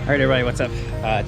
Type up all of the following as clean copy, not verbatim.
All right, everybody, what's up?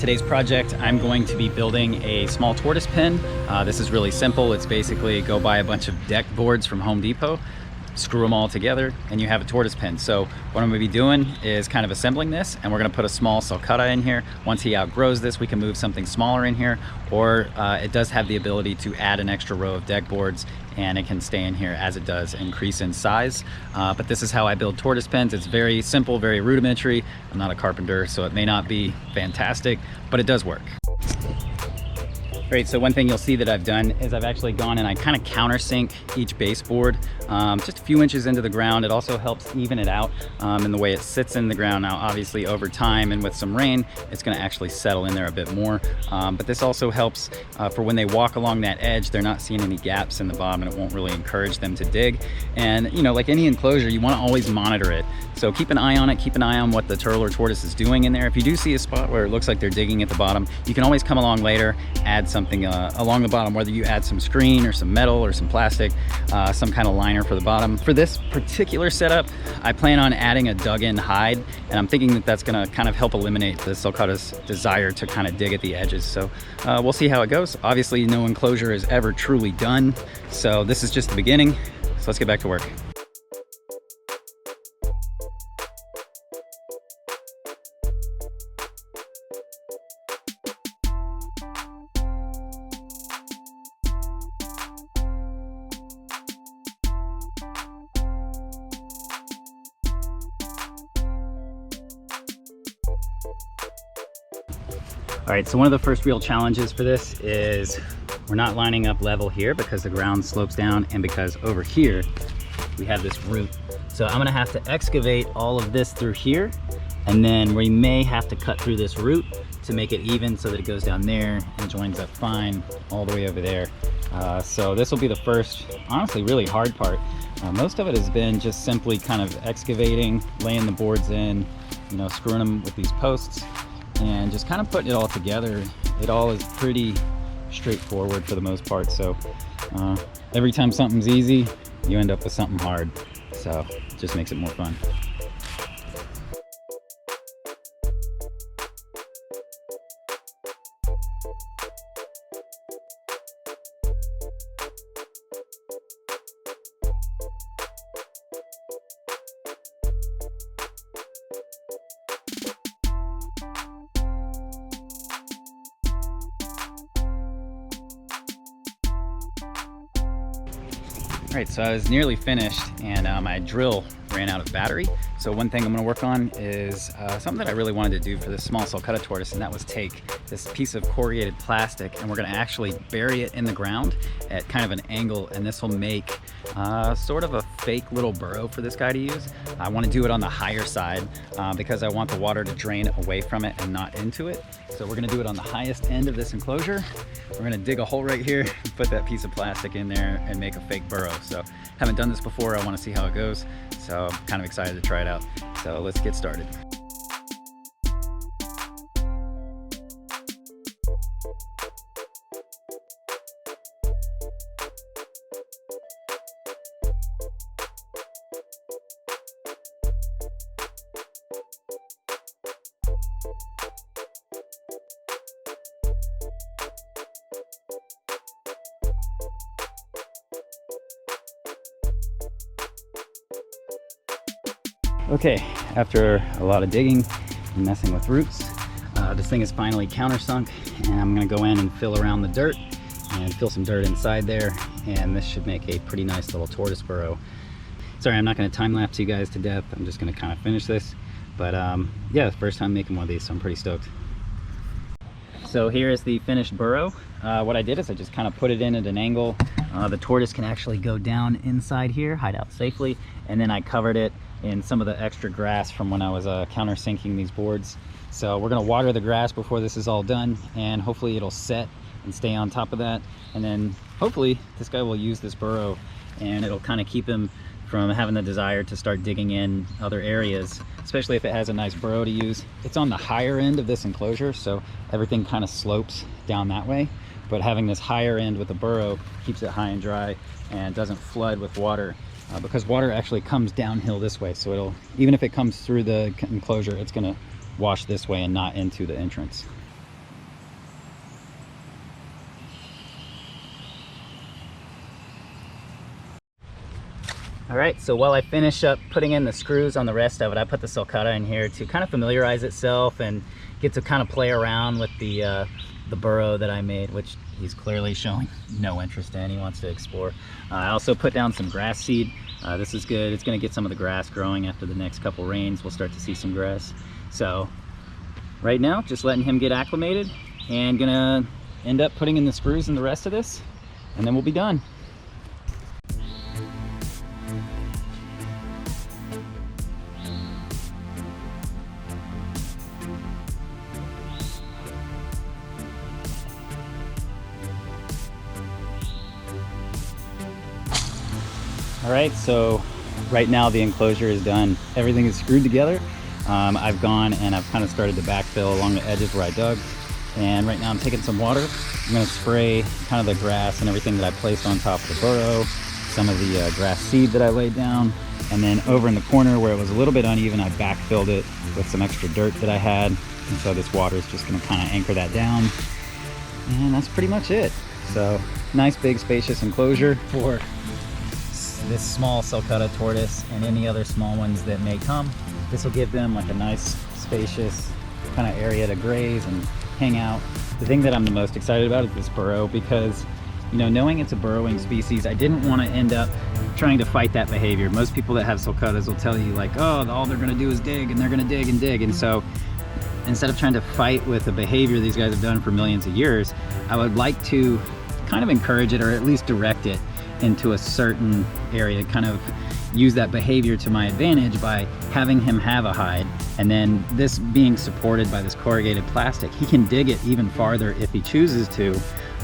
Today's project, I'm going to be building a small tortoise pen. This is really simple. It's basically go buy a bunch of deck boards from Home Depot, screw them all together, and you have a tortoise pen. So what I'm gonna be doing is kind of assembling this, and we're gonna put a small sulcata in here. Once he outgrows this, we can move something smaller in here, or it does have the ability to add an extra row of deck boards, and it can stay in here as it does increase in size. But this is how I build tortoise pens. It's very simple, very rudimentary. I'm not a carpenter, so it may not be fantastic, but it does work. Great, so one thing you'll see that I've done is I've actually gone and I kind of countersink each baseboard just a few inches into the ground. It also helps even it out in the way it sits in the ground. Now, obviously over time and with some rain, it's gonna actually settle in there a bit more. But this also helps for when they walk along that edge, they're not seeing any gaps in the bottom, and it won't really encourage them to dig. And you know, like any enclosure, you wanna always monitor it. So keep an eye on it, keep an eye on what the turtle or tortoise is doing in there. If you do see a spot where it looks like they're digging at the bottom, you can always come along later, add something along the bottom, whether you add some screen or some metal or some plastic, some kind of liner for the bottom. For this particular setup, I plan on adding a dug-in hide, and I'm thinking that that's gonna kind of help eliminate the sulcata's desire to kind of dig at the edges. So we'll see how it goes. Obviously, no enclosure is ever truly done, so this is just the beginning. So let's get back to work. All right, so one of the first real challenges for this is we're not lining up level here because the ground slopes down, and because over here we have this root. So I'm gonna have to excavate all of this through here, and then we may have to cut through this root to make it even so that it goes down there and joins up fine all the way over there. So this will be the first, honestly, really hard part. Most of it has been just simply kind of excavating, laying the boards in, you know, screwing them with these posts, and just kind of putting it all together. It all is pretty straightforward for the most part. So every time something's easy, you end up with something hard. So it just makes it more fun. All right, so I was nearly finished, and my drill ran out of battery. So one thing I'm gonna work on is something that I really wanted to do for this small Sulcata tortoise, and that was take this piece of corrugated plastic, and we're gonna actually bury it in the ground at kind of an angle, and this will make sort of a fake little burrow for this guy to use. I wanna do it on the higher side because I want the water to drain away from it and not into it. So we're gonna do it on the highest end of this enclosure. We're gonna dig a hole right here, put that piece of plastic in there, and make a fake burrow. So haven't done this before, I wanna see how it goes. So I'm kind of excited to try it out. So let's get started. Okay, after a lot of digging and messing with roots, this thing is finally countersunk, and I'm gonna go in and fill around the dirt and fill some dirt inside there, and this should make a pretty nice little tortoise burrow. Sorry, I'm not gonna time lapse you guys to death. I'm just gonna kind of finish this. But yeah, first time making one of these, so I'm pretty stoked. So here is the finished burrow. What I did is I just kind of put it in at an angle. The tortoise can actually go down inside here, hide out safely, and then I covered it in some of the extra grass from when I was countersinking these boards. So we're gonna water the grass before this is all done, and hopefully it'll set and stay on top of that. And then hopefully this guy will use this burrow, and it'll kind of keep him from having the desire to start digging in other areas, especially if it has a nice burrow to use. It's on the higher end of this enclosure, so everything kind of slopes down that way. But having this higher end with the burrow keeps it high and dry and doesn't flood with water, because water actually comes downhill this way. So it'll, even if it comes through the enclosure, it's gonna wash this way and not into the entrance. All right, so while I finish up putting in the screws on the rest of it, I put the sulcata in here to kind of familiarize itself and get to kind of play around with the burrow that I made, which he's clearly showing no interest in. He wants to explore. I also put down some grass seed. This is good. It's going to get some of the grass growing after the next couple rains. We'll start to see some grass. So right now, just letting him get acclimated, and gonna end up putting in the screws in the rest of this, and then we'll be done. All right, so right now the enclosure is done. Everything is screwed together. I've gone and I've kind of started to backfill along the edges where I dug. And right now I'm taking some water. I'm gonna spray kind of the grass and everything that I placed on top of the burrow, some of the grass seed that I laid down. And then over in the corner where it was a little bit uneven, I backfilled it with some extra dirt that I had. And so this water is just gonna kind of anchor that down. And that's pretty much it. So nice big spacious enclosure for this small Sulcata tortoise and any other small ones that may come. This will give them like a nice spacious kind of area to graze and hang out. The thing that I'm the most excited about is this burrow, because, you know, knowing it's a burrowing species, I didn't want to end up trying to fight that behavior. Most people that have sulcatas will tell you like, oh, all they're gonna do is dig, and they're gonna dig and dig. And so instead of trying to fight with the behavior these guys have done for millions of years, I would like to kind of encourage it, or at least direct it into a certain area, kind of use that behavior to my advantage by having him have a hide, and then this being supported by this corrugated plastic, he can dig it even farther if he chooses to,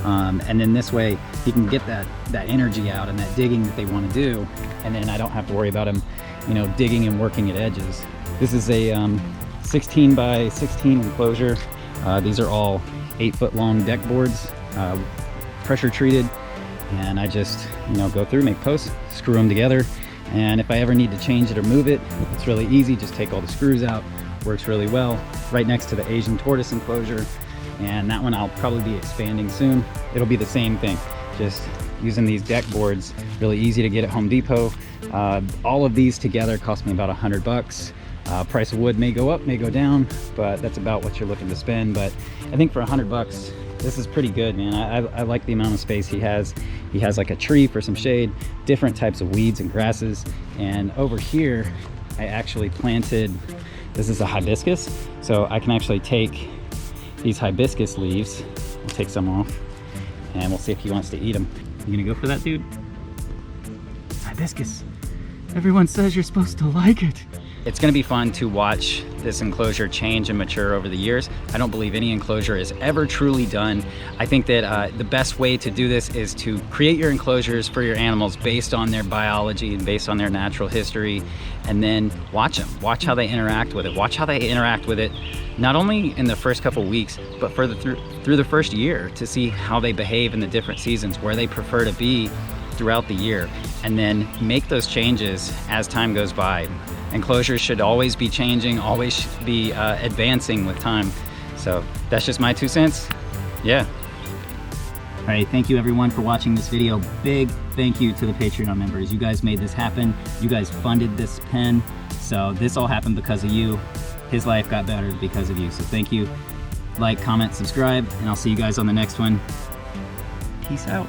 and then this way he can get that energy out and that digging that they want to do, and then I don't have to worry about him, you know, digging and working at edges. This is a 16 by 16 enclosure. These are all 8-foot long deck boards, pressure treated. And I just, you know, go through, make posts, screw them together. And if I ever need to change it or move it, it's really easy. Just take all the screws out. Works really well. Right next to the Asian tortoise enclosure. And that one I'll probably be expanding soon. It'll be the same thing. Just using these deck boards, really easy to get at Home Depot. All of these together cost me about $100. Price of wood may go up, may go down, but that's about what you're looking to spend. But I think for $100, this is pretty good, man. I like the amount of space he has. He has like a tree for some shade, different types of weeds and grasses. And over here, I actually planted, this is a hibiscus. So I can actually take these hibiscus leaves, we'll take some off, and we'll see if he wants to eat them. You gonna go for that, dude? Hibiscus. Everyone says you're supposed to like it. It's gonna be fun to watch this enclosure change and mature over the years. I don't believe any enclosure is ever truly done. I think that the best way to do this is to create your enclosures for your animals based on their biology and based on their natural history, and then watch them. Watch how they interact with it. Watch how they interact with it, not only in the first couple weeks, but further through the first year, to see how they behave in the different seasons, where they prefer to be throughout the year, and then make those changes as time goes by. Enclosures should always be changing, always be advancing with time. So that's just my 2 cents. Yeah. All right, thank you everyone for watching this video. Big thank you to the Patreon members. You guys made this happen. You guys funded this pen. So this all happened because of you. His life got better because of you. So thank you. Like, comment, subscribe, and I'll see you guys on the next one. Peace out.